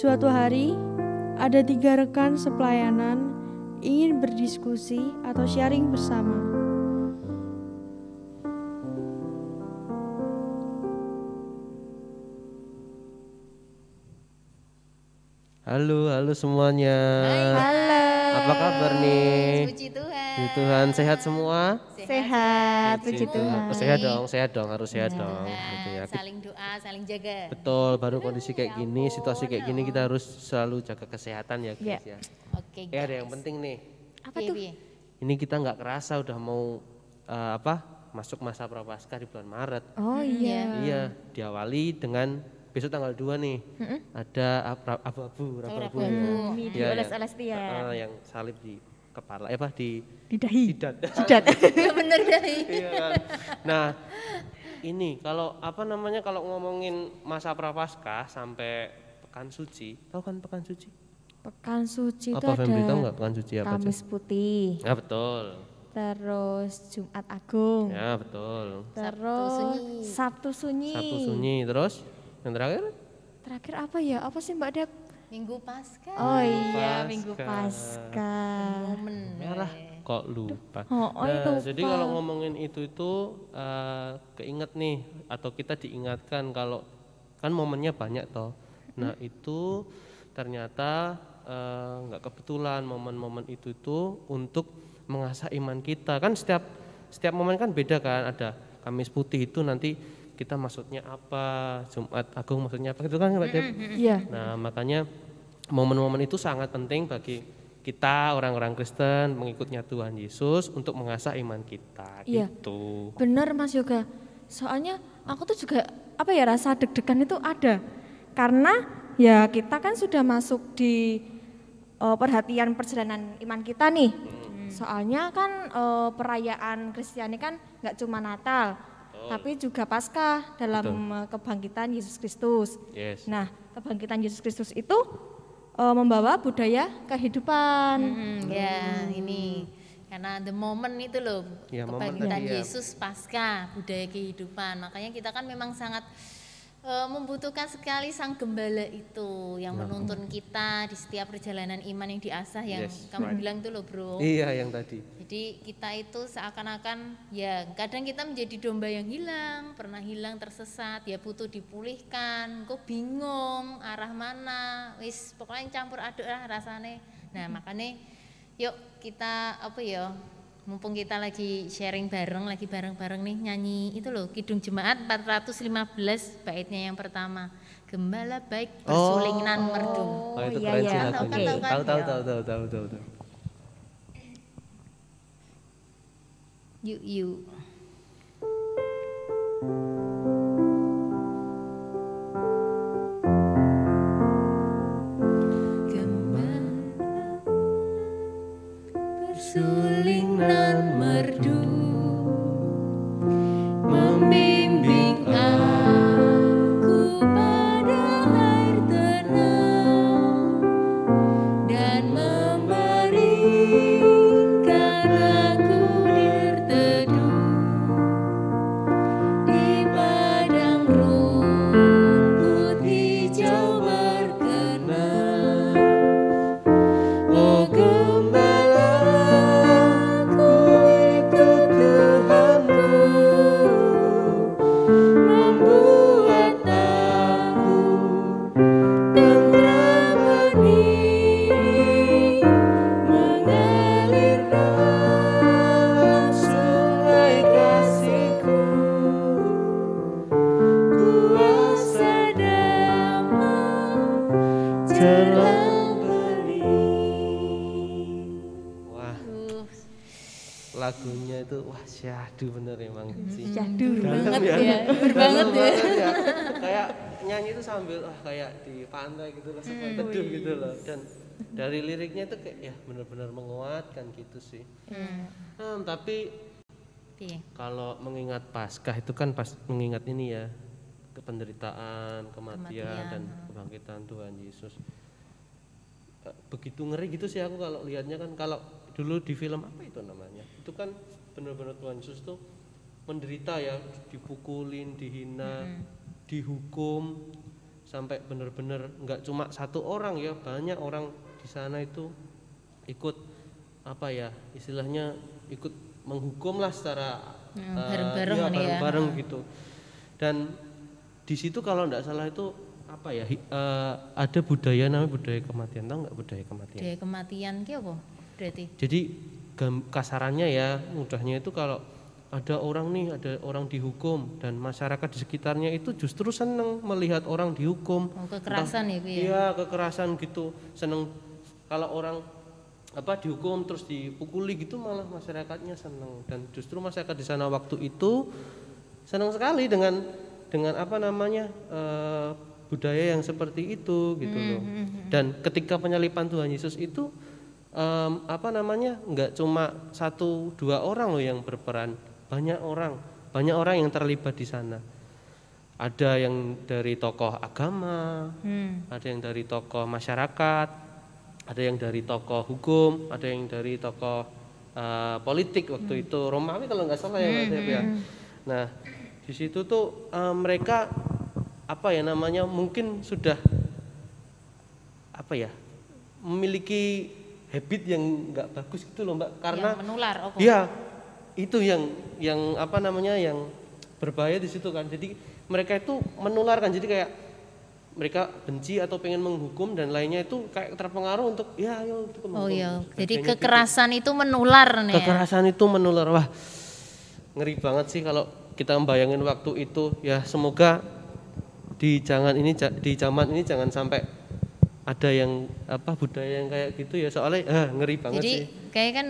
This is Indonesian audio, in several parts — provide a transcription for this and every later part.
Suatu hari, ada 3 rekan sepelayanan ingin berdiskusi atau sharing bersama. Halo semuanya. Halo. Apa kabar nih? Puji Tuhan. Puji Tuhan, sehat semua? Sehat. Puji Tuhan. Oh, sehat dong, harus sehat dong. Gitu ya. Saling doa, saling jaga. Betul, baru kondisi kayak gini, situasi kayak gini kita harus selalu jaga kesehatan ya guys ya. Oke. Ada yang penting nih. Apa tuh? Ini kita nggak kerasa udah mau masuk masa prapaskah di bulan Maret. Oh iya. Iya, diawali dengan besok tanggal 2 nih. Ada abu-abu. Mie dioles-oles dia. Yang salib di kepala, di Di dahi. jidat. Ya bener deh. Iya kan. Nah, ini kalau kalau ngomongin masa prapaskah sampai pekan suci, tahu kan pekan suci? Pekan suci itu Apa Febri tahu ada nggak pekan suci apa aja? Kamis Putih, Ya betul. terus Jumat Agung, Ya betul. terus Sabtu Sunyi. Sabtu sunyi, terus yang terakhir? Terakhir apa ya? Apa sih Mbak Dep? Minggu Paskah. Oh iya, Paskah. Minggu Paskah. Momen. Merah kok lupa. lupa. Jadi kalau ngomongin itu keinget nih atau kita diingatkan kalau kan momennya banyak toh. Nah itu ternyata nggak kebetulan momen-momen itu untuk mengasah iman kita. Kan setiap momen kan beda kan. Ada Kamis Putih itu nanti kita maksudnya apa, Jumat Agung maksudnya apa, itu kan Mbak Dep. Iya. Nah makanya momen-momen itu sangat penting bagi kita orang-orang Kristen mengikutnya Tuhan Yesus untuk mengasah iman kita gitu. Bener Mas Yoga. Soalnya aku tuh juga rasa deg-degan itu ada. Karena ya kita kan sudah masuk di perhatian perjalanan iman kita nih. Soalnya kan perayaan Kristiani kan nggak cuma Natal, tapi juga Paskah dalam kebangkitan Yesus Kristus. Yes. Nah, kebangkitan Yesus Kristus itu membawa budaya kehidupan. Ya ini karena the moment itu loh, Ya, momen kebangkitan tadi ya. Yesus Paskah, budaya kehidupan. Makanya kita kan memang sangat membutuhkan sekali Sang Gembala itu yang menuntun kita di setiap perjalanan iman yang diasah yang Yes, kamu bilang tuh loh bro. Iya yang tadi. Jadi kita itu seakan-akan ya kadang kita menjadi domba yang hilang, pernah hilang tersesat, ya butuh dipulihkan, kok bingung arah mana, wis pokoknya campur aduk lah rasane. Nah makanya yuk kita mumpung kita lagi sharing bareng, lagi bareng-bareng nih nyanyi itu loh Kidung Jemaat 415 baitnya yang pertama. Gembala baik bersuling nan merdu. Oh itu iya, keren sih iya. lagunya. Tahu kan? Tahu. Yuk. Bersuling nan merdu membimbing aku pada air tenang dan memberikan aku berteduh di padang rumput hijau berkenan. Oh gembala, ku ikut Tuhanku, membuat aku tentram hati, mengalir dalam sungai kasihku, kuasa damai terang bening. Wah lagunya itu syahdu bener emang sih. Syahdu. Dalam Banget ya. Kayak nyanyi itu sambil kayak di pantai gitu loh, sambil teduh gitu loh. Dan dari liriknya itu kayak ya benar-benar menguatkan gitu sih. Tapi kalau mengingat Paskah itu kan pas mengingat ini ya penderitaan, kematian dan kebangkitan Tuhan Yesus. Begitu ngeri gitu sih aku kalau lihatnya kan. Kalau dulu di film apa itu namanya, itu kan benar-benar Tuhan Yesus tuh menderita ya, dipukulin, dihina, dihukum sampai benar-benar nggak cuma satu orang ya, banyak orang di sana itu ikut apa ya istilahnya ikut menghukum lah secara bareng-bareng ya, nih ya. bareng-bareng gitu. Dan di situ kalau nggak salah itu apa ya ada budaya namanya budaya kematian, tahu nggak budaya kematian? Budaya kematian ki apa berarti? Jadi kasarannya ya mudahnya itu kalau ada orang dihukum dan masyarakat di sekitarnya itu justru seneng melihat orang dihukum. Kekerasan ya, Bu ya? Iya, kekerasan gitu. Seneng kalau orang dihukum terus dipukuli gitu, malah masyarakatnya seneng. Dan justru masyarakat di sana waktu itu senang sekali dengan budaya yang seperti itu gitu loh. Dan ketika penyaliban Tuhan Yesus itu nggak cuma 1-2 orang loh yang berperan, banyak orang yang terlibat di sana. Ada yang dari tokoh agama, ada yang dari tokoh masyarakat, ada yang dari tokoh hukum, ada yang dari tokoh politik waktu itu Romawi kalau nggak salah ya. Nah di situ tuh mereka mungkin sudah memiliki habit yang nggak bagus gitu loh Mbak, karena yang menular. Iya, itu yang yang berbahaya di situ kan. Jadi mereka itu menularkan, jadi kayak mereka benci atau pengen menghukum dan lainnya itu kayak terpengaruh untuk ayo itu menghukum. Oh iya, jadi kekerasan itu menular nih. Kekerasan itu menular. Wah, ngeri banget sih kalau kita membayangin waktu itu. Ya semoga di zaman ini jangan sampai ada yang budaya yang kayak gitu ya, soalnya ngeri banget. Jadi, sih. Jadi kayak kan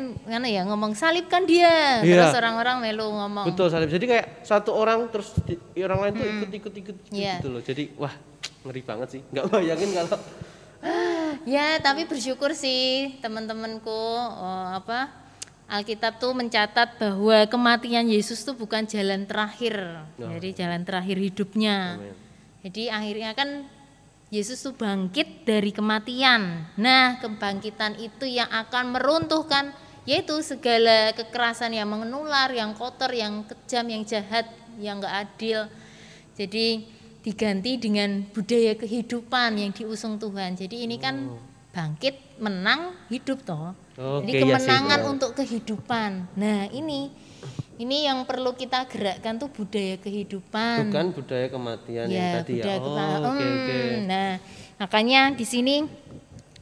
ngomong salibkan dia, terus orang-orang melu ngomong. Betul, salib. Jadi kayak satu orang terus orang lain tuh ikut gitu loh. Jadi wah, ngeri banget sih. Nggak bayangin kalau ya, tapi bersyukur sih teman-temanku Alkitab tuh mencatat bahwa kematian Yesus tuh bukan jalan terakhir. Jadi jalan terakhir hidupnya. Amen. Jadi akhirnya kan Yesus tuh bangkit dari kematian. Nah, kebangkitan itu yang akan meruntuhkan yaitu segala kekerasan yang menular, yang kotor, yang kejam, yang jahat, yang enggak adil. Jadi diganti dengan budaya kehidupan yang diusung Tuhan. Jadi ini kan bangkit, menang, hidup toh. Jadi kemenangan untuk kehidupan. Nah, ini yang perlu kita gerakkan tuh budaya kehidupan. Bukan budaya kematian yang tadi ya. Nah, makanya di sini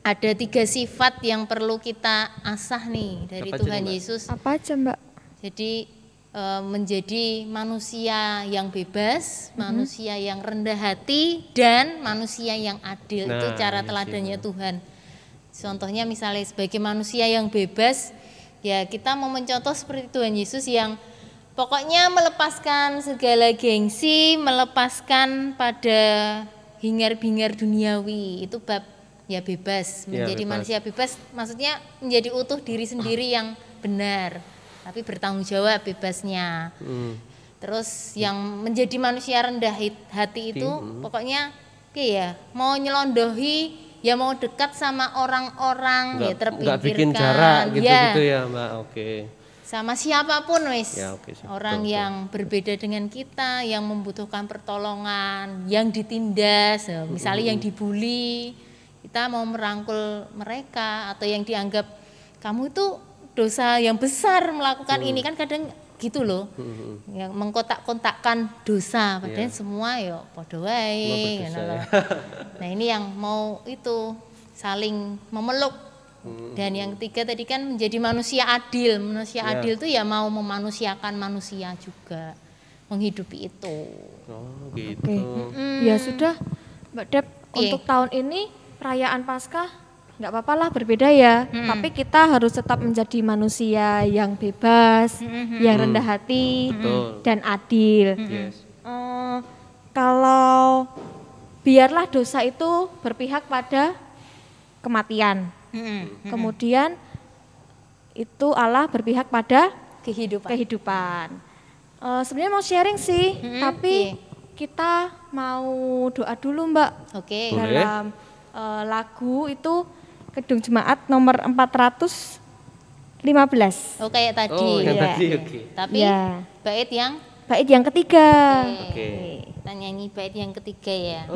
ada 3 sifat yang perlu kita asah nih dari Tuhan Yesus. Apa aja Mbak? Jadi menjadi manusia yang bebas, manusia yang rendah hati, dan manusia yang adil. Itu cara teladannya Tuhan. Contohnya misalnya sebagai manusia yang bebas, ya kita mau mencontoh seperti Tuhan Yesus yang pokoknya melepaskan segala gengsi, melepaskan pada hingar-bingar duniawi. Itu bab ya bebas, menjadi manusia bebas, maksudnya menjadi utuh diri sendiri yang benar, tapi bertanggung jawab bebasnya. Terus yang menjadi manusia rendah hati itu pokoknya mau nyelondohi, ya mau dekat sama orang-orang, ya terpinggirkan. Nggak bikin jarak gitu ya Mbak, sama siapapun orang betul. Yang berbeda dengan kita, yang membutuhkan pertolongan, yang ditindas, misalnya yang dibully, kita mau merangkul mereka, atau yang dianggap kamu itu dosa yang besar melakukan ini, kan kadang gitu loh, yang mengkotak-kotakkan dosa, padahal semua podo wae. Nah ini yang mau itu saling memeluk. Dan yang ketiga tadi kan menjadi manusia adil. Manusia adil itu ya mau memanusiakan manusia juga, menghidupi itu. Oh gitu. Ya sudah Mbak Dep, untuk tahun ini perayaan Paskah nggak apa-apa lah berbeda ya, tapi kita harus tetap menjadi manusia yang bebas, yang rendah hati, dan adil. Kalau biarlah dosa itu berpihak pada kematian, kemudian itu Allah berpihak pada kehidupan. Sebenarnya mau sharing sih, tapi kita mau doa dulu Mbak. Dalam lagu itu Kedung Jemaat nomor 415. Oh kayak tadi. Oh yang tadi, Tapi bait yang ketiga. Kita nyanyi bait yang ketiga ya.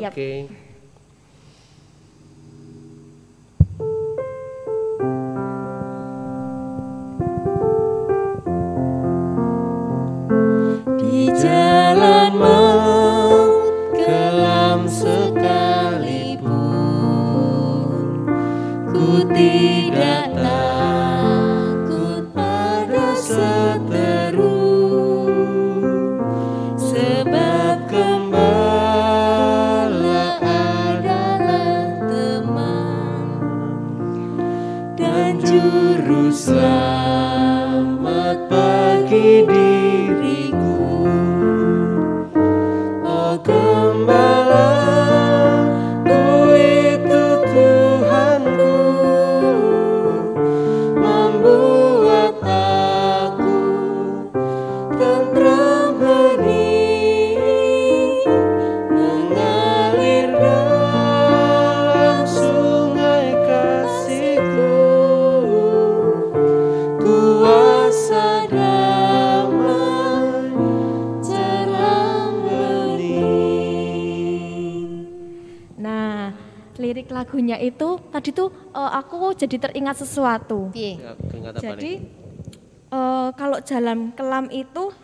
Juru selamat bagi diriku, oh gembala ku itu Tuhanku, membuat aku tenteram hening, mengalir dalam sungai kasih-Ku, kuasa damai terang bening. Nah, lirik lagunya itu tadi tuh aku jadi teringat sesuatu. Piye? Ya, keringat apa Jadi nih? kalau jalan kelam itu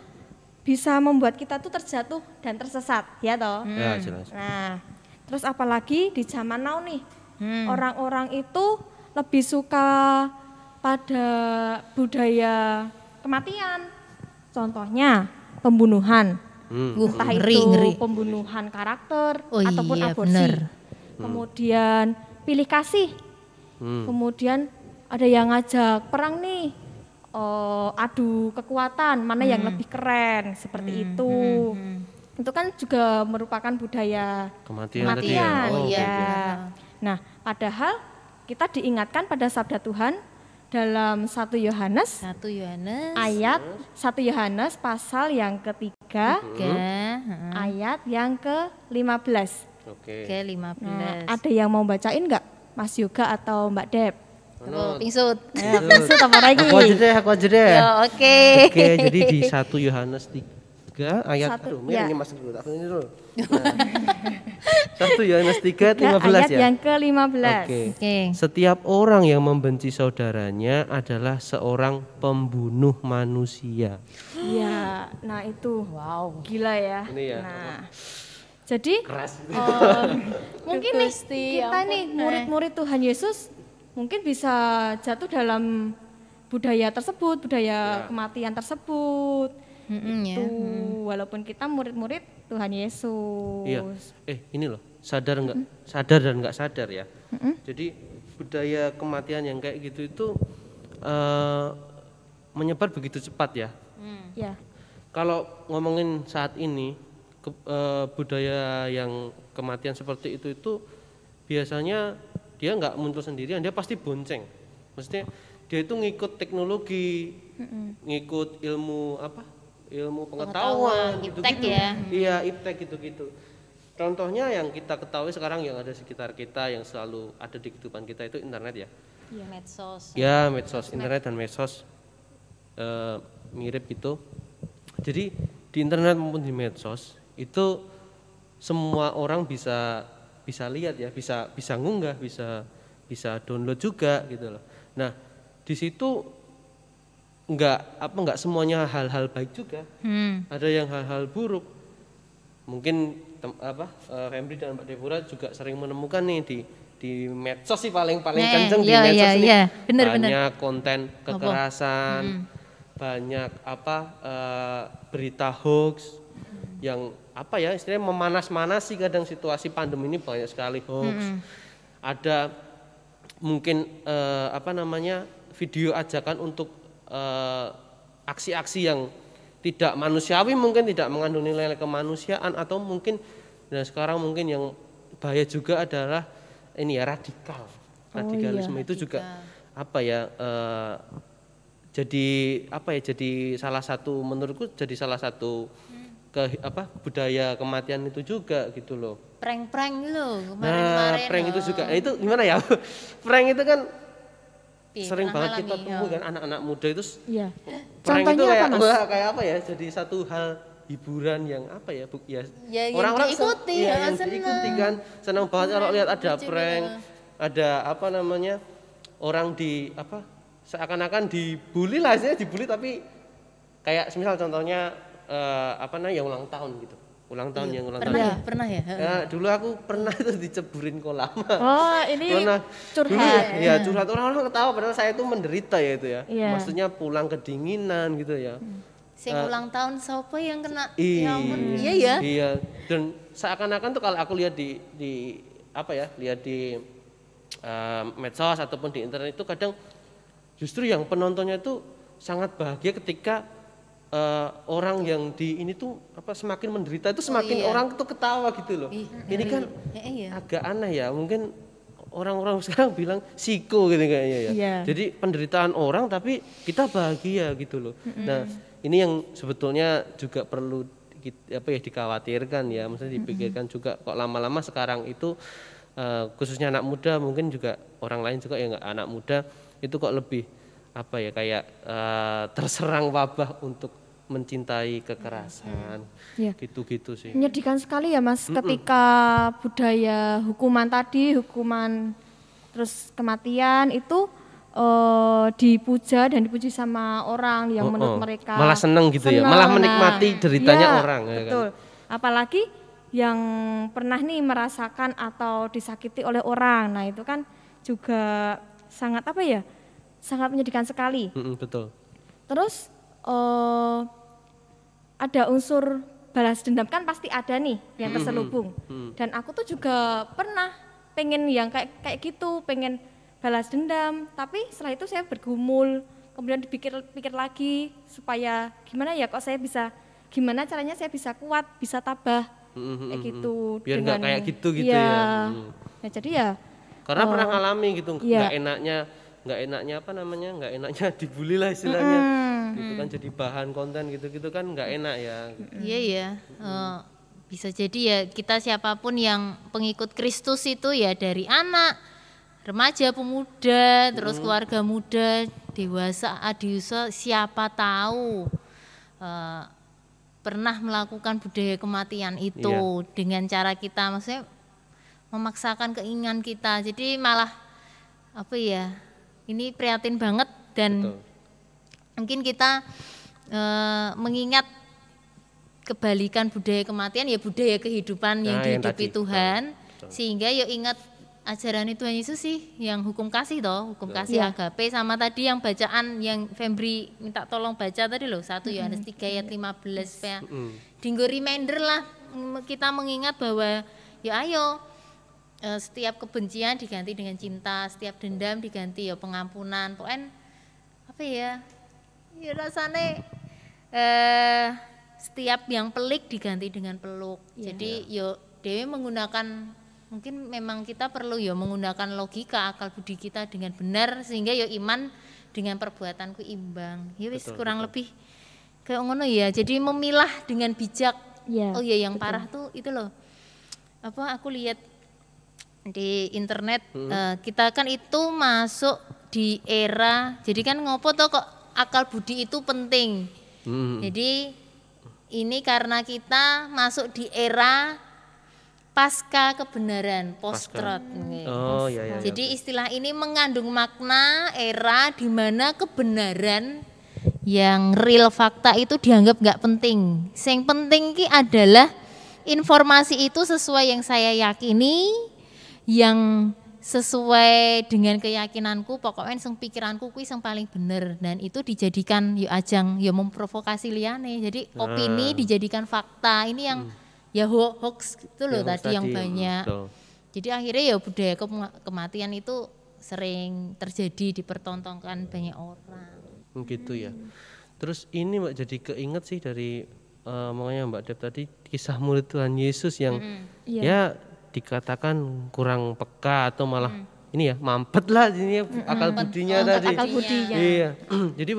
bisa membuat kita tuh terjatuh dan tersesat, ya toh. Ya, jelas. Nah, terus apalagi di zaman now nih, Hmm. orang-orang itu lebih suka pada budaya kematian. Contohnya pembunuhan, entah ngeri, itu ngeri. pembunuhan karakter Oh ataupun iya, aborsi. bener. Kemudian pilih kasih. Kemudian ada yang ngajak perang nih, adu kekuatan mana yang lebih keren seperti itu. Itu kan juga merupakan budaya Kematian tadi ya? Oh, ya. iya. Nah, padahal kita diingatkan pada sabda Tuhan dalam 1 Yohanes 1 Yohanes ayat 1 Yohanes pasal yang ketiga 3 ayat yang ke-15. Oke. ke 15. Nah, ada yang mau bacain nggak, Mas Yoga atau Mbak Deb? Oh, pingsut. Ayo, maksud apa lagi? Aku aja deh. Ya, oke. Oke, jadi di 1 Yohanes 3 ayat Satu, aduh, ya. ini Mas dulu, aku ini dulu. Nah, 1 Yohanes 3 Tiga 15 ayat ya. yang ke-15. Oke. Oke. Setiap orang yang membenci saudaranya adalah seorang pembunuh manusia. Iya, nah itu. Wow. Gila ya. Ini ya, Nah, jadi mungkin nih Gusti, kita ampun, nih murid-murid Tuhan Yesus mungkin bisa jatuh dalam budaya tersebut, budaya kematian tersebut. Ya. Itu walaupun kita murid-murid Tuhan Yesus. Iya. Ini loh, sadar nggak? Sadar dan nggak sadar ya. Jadi budaya kematian yang kayak gitu itu menyebar begitu cepat ya. Ya. Kalau ngomongin saat ini budaya yang kematian seperti itu biasanya dia nggak muncul sendirian, dia pasti bonceng. Maksudnya dia itu ngikut teknologi, ngikut ilmu pengetahuan iptek gitu-gitu. ya. Iya, iptek gitu-gitu. Contohnya yang kita ketahui sekarang yang ada di sekitar kita yang selalu ada di kehidupan kita itu internet ya. Medsos. Ya, medsos, internet dan medsos mirip gitu. Jadi di internet maupun di medsos itu semua orang bisa lihat ya, bisa ngunggah, bisa download juga gitu loh. Nah, di situ enggak semuanya hal-hal baik juga. Ada yang hal-hal buruk. Mungkin Fembri dan Mbak Deborah juga sering menemukan nih di medsos sih paling kenceng di medsos ini. Banyak konten kekerasan, banyak berita hoax yang istilahnya memanas-manasi kadang situasi pandemi ini banyak sekali hoax. Ada mungkin video ajakan untuk aksi-aksi yang tidak manusiawi, mungkin tidak mengandung nilai kemanusiaan, atau mungkin dan sekarang mungkin yang bahaya juga adalah ini ya radikal. Radikalisme itu juga jadi salah satu menurutku jadi salah satu budaya kematian itu juga gitu loh. Prank-prank lo Nah, prank itu juga. Itu gimana ya? Prank itu kan sering banget kita temui kan anak-anak muda itu. Iya. Prank itu Contohnya apa, Mas? kayak apa ya? Jadi satu hal hiburan yang Ya, orang-orang yang diikuti, yang seneng. diikuti kan senang banget kalau lihat ada prank, ada orang seakan-akan dibully lah, dibully tapi kayak misal contohnya yang ulang tahun gitu. Ulang tahun yang ulang tahun. Pernah ya? Ya, dulu aku pernah itu diceburin kolam. Oh, ini Pernah curhat. dulu ya curhat, orang-orang ketawa padahal saya itu menderita ya itu ya. Iya. Maksudnya pulang kedinginan gitu ya. Sing ulang tahun siapa yang kena? Iya. Ya ampun, iya ya. Iya, dan seakan-akan tuh kalau aku lihat di medsos ataupun di internet itu kadang justru yang penontonnya itu sangat bahagia ketika orang yang di ini tuh semakin menderita itu semakin orang tuh ketawa gitu loh. Ini kan agak aneh ya, mungkin orang-orang sekarang bilang psiko gitu kayaknya ya. Jadi penderitaan orang tapi kita bahagia gitu loh. Nah, ini yang sebetulnya juga perlu dikhawatirkan ya, maksudnya dipikirkan juga kok lama-lama sekarang itu khususnya anak muda, mungkin juga orang lain juga ya anak muda itu kok lebih kayak terserang wabah untuk mencintai kekerasan, gitu-gitu sih. Menyedihkan sekali ya Mas, ketika budaya hukuman terus kematian itu dipuja dan dipuji sama orang yang menurut mereka malah seneng gitu ya, malah menikmati deritanya orang. Betul. Ya kan? Apalagi yang pernah nih merasakan atau disakiti oleh orang, nah itu kan juga sangat sangat menyedihkan sekali. Betul. Terus ada unsur balas dendam kan pasti ada nih yang terselubung. Dan aku tuh juga pernah pengen yang kayak gitu, pengen balas dendam. Tapi setelah itu saya bergumul, kemudian dipikir lagi supaya gimana caranya saya bisa kuat, bisa tabah kayak gitu. Biar nggak kayak gitu ya. Nah, jadi ya. Karena pernah ngalami gitu, nggak enaknya dibully lah istilahnya. Gitu kan jadi bahan konten gitu-gitu kan nggak enak ya. Iya. Bisa jadi ya kita siapapun yang pengikut Kristus itu ya dari anak, remaja, pemuda, terus keluarga muda, dewasa, adiusa, siapa tahu pernah melakukan budaya kematian itu dengan cara kita maksudnya memaksakan keinginan kita. Jadi malah ini prihatin banget dan mungkin kita mengingat kebalikan budaya kematian ya budaya kehidupan yang dihidupi Tuhan. Sehingga yuk ingat ajaran Tuhan Yesus sih yang hukum kasih hukum kasih agape, sama tadi yang bacaan yang Fembri minta tolong baca tadi loh, 1 Yohanes 3 ayat 15 ya. Dinggo reminder lah kita mengingat bahwa ya ayo setiap kebencian diganti dengan cinta, setiap dendam diganti pengampunan. Pokoknya ya rasanya setiap yang pelik diganti dengan peluk. Jadi Dewi menggunakan, mungkin memang kita perlu menggunakan logika, akal budi kita dengan benar sehingga iman dengan perbuatanku imbang. Kurang lebih kayak ngono ya. Jadi memilah dengan bijak. Yang parah tuh itu loh. Aku lihat di internet kita kan itu masuk di era, jadi kan ngopo toh kok akal budi itu penting. Jadi ini karena kita masuk di era pasca kebenaran, post-truth. Jadi istilah ini mengandung makna era di mana kebenaran yang real fakta itu dianggap nggak penting. Yang penting adalah informasi itu sesuai yang saya yakini, yang sesuai dengan keyakinanku, pokoknya sing pikiranku kuwi sing paling bener, dan itu dijadikan ajang memprovokasi liyane. Jadi opini dijadikan fakta. Ini yang hoax itu loh tadi yang banyak. Jadi akhirnya budaya kematian itu sering terjadi, dipertontonkan banyak orang. Gitu ya. Terus ini Mbak jadi keinget sih dari makanya Mbak Dep tadi kisah murid Tuhan Yesus yang dikatakan kurang peka atau malah ini mampet lah ini akal budinya tadi. Akal budinya. Iya. Jadi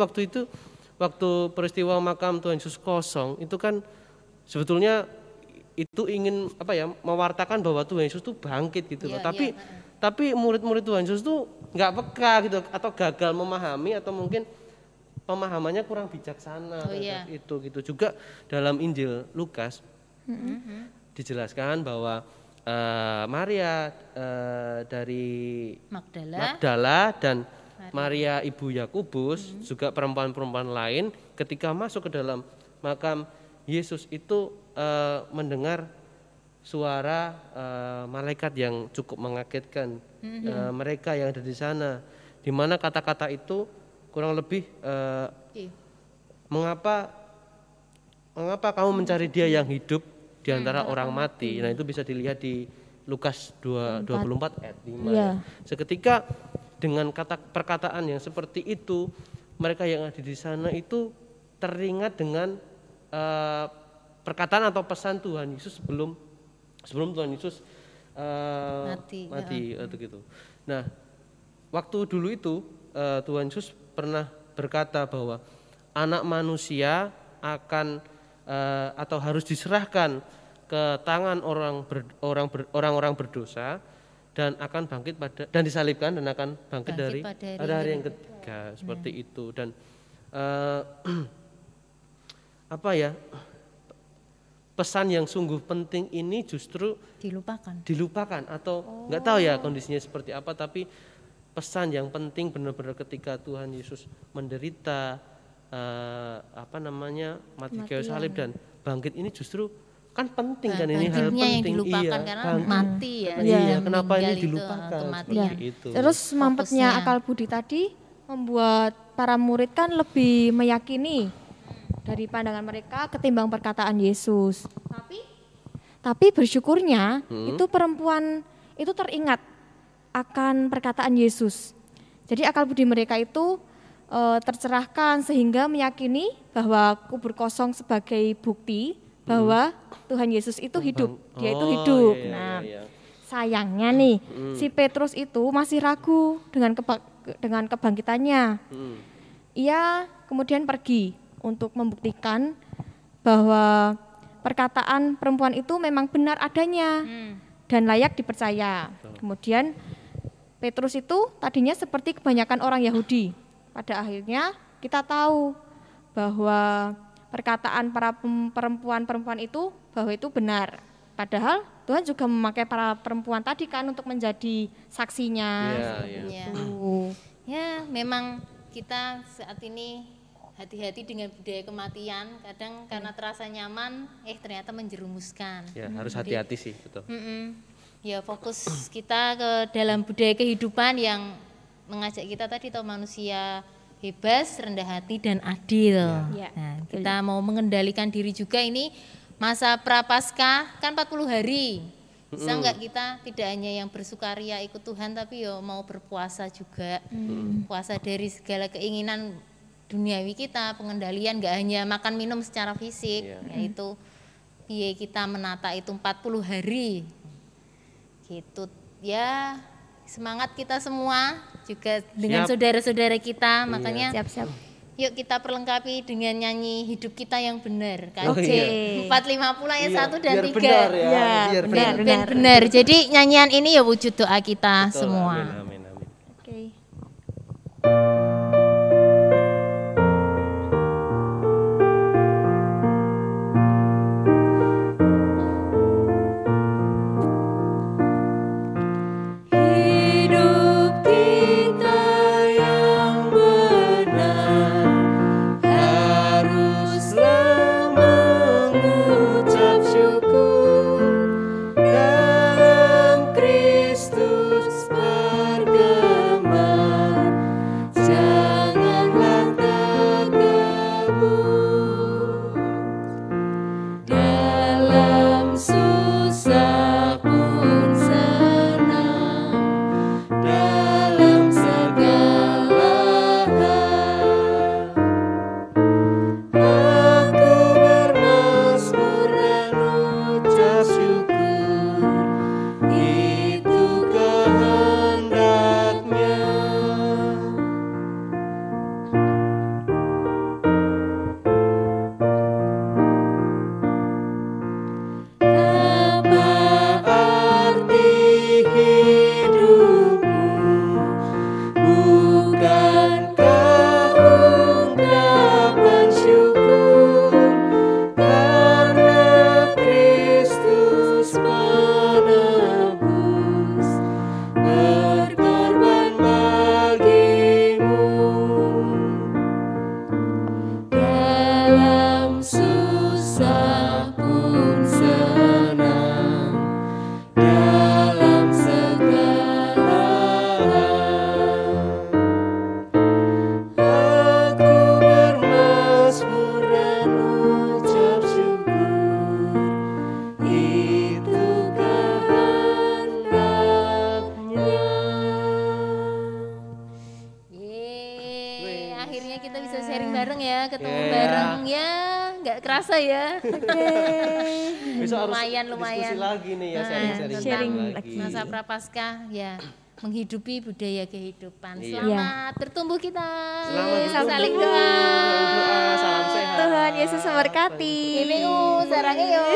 waktu peristiwa makam Tuhan Yesus kosong itu kan sebetulnya itu ingin mewartakan bahwa Tuhan Yesus itu bangkit gitu loh. Tapi murid-murid Tuhan Yesus itu nggak peka gitu atau gagal memahami atau mungkin pemahamannya kurang bijaksana. Itu gitu juga dalam Injil Lukas dijelaskan bahwa Maria dari Magdala dan Maria ibu Yakobus juga perempuan-perempuan lain ketika masuk ke dalam makam Yesus itu mendengar suara malaikat yang cukup mengagetkan mereka yang ada di sana, di mana kata-kata itu kurang lebih mengapa kamu mencari dia yang hidup di antara orang mati. Nah itu bisa dilihat di Lukas 24 ayat 5. Seketika dengan perkataan yang seperti itu, mereka yang ada di sana itu teringat dengan perkataan atau pesan Tuhan Yesus sebelum Tuhan Yesus mati atau gitu. Nah, waktu dulu itu Tuhan Yesus pernah berkata bahwa anak manusia akan atau harus diserahkan ke tangan orang-orang berdosa dan akan bangkit dan disalibkan dan akan bangkit dari pada hari yang ketiga seperti itu. Dan apa ya, pesan yang sungguh penting ini justru dilupakan atau nggak tahu ya kondisinya seperti apa, tapi pesan yang penting benar-benar ketika Tuhan Yesus menderita mati kayu salib dan bangkit ini justru kan penting kan, ini hal penting yang dilupakan karena mati ya. Iya, kenapa ini dilupakan seperti itu. Terus mampetnya akal budi tadi membuat para murid kan lebih meyakini dari pandangan mereka ketimbang perkataan Yesus. Tapi bersyukurnya itu perempuan itu teringat akan perkataan Yesus. Jadi akal budi mereka itu tercerahkan sehingga meyakini bahwa kubur kosong sebagai bukti bahwa Tuhan Yesus itu hidup, dia itu hidup. Sayangnya nih si Petrus itu masih ragu dengan kebangkitannya. Ia kemudian pergi untuk membuktikan bahwa perkataan perempuan itu memang benar adanya dan layak dipercaya. Kemudian Petrus itu tadinya seperti kebanyakan orang Yahudi. Pada akhirnya kita tahu bahwa perkataan para perempuan itu bahwa itu benar. Padahal Tuhan juga memakai para perempuan tadi kan untuk menjadi saksinya. Ya, memang kita saat ini hati-hati dengan budaya kematian. Kadang karena terasa nyaman, ternyata menjerumuskan. Ya, harus hati-hati sih, betul. Ya, fokus kita ke dalam budaya kehidupan yang mengajak kita tadi tahu manusia bebas, rendah hati dan adil. Nah, kita mau mengendalikan diri juga ini masa prapaskah kan 40 hari. Bisa enggak kita tidak hanya yang bersukaria ikut Tuhan tapi mau berpuasa juga. Puasa dari segala keinginan duniawi kita, pengendalian enggak hanya makan minum secara fisik, yaitu kita menata itu 40 hari. Gitu ya. Semangat kita semua juga dengan saudara-saudara kita, makanya yuk kita perlengkapi dengan nyanyi hidup kita yang benar. KJ 450 ayat 1 dan 3. Biar benar. Jadi nyanyian ini ya wujud doa kita semua. Amin. Oke. Kristus akhirnya kita bisa sharing bareng ya, ketemu Iya. bareng ya, nggak kerasa ya. Besok harus Lumayan. diskusi lagi nih ya, Nah, sharing-sharing sharing lagi. lagi. Masa prapaskah ya menghidupi budaya kehidupan. Iya. Selamat bertumbuh kita. Selamat Saling bertumbuh. doa. Saling doa, salam sehat. Tuhan Yesus memberkati. GPU, sarangnya yuk.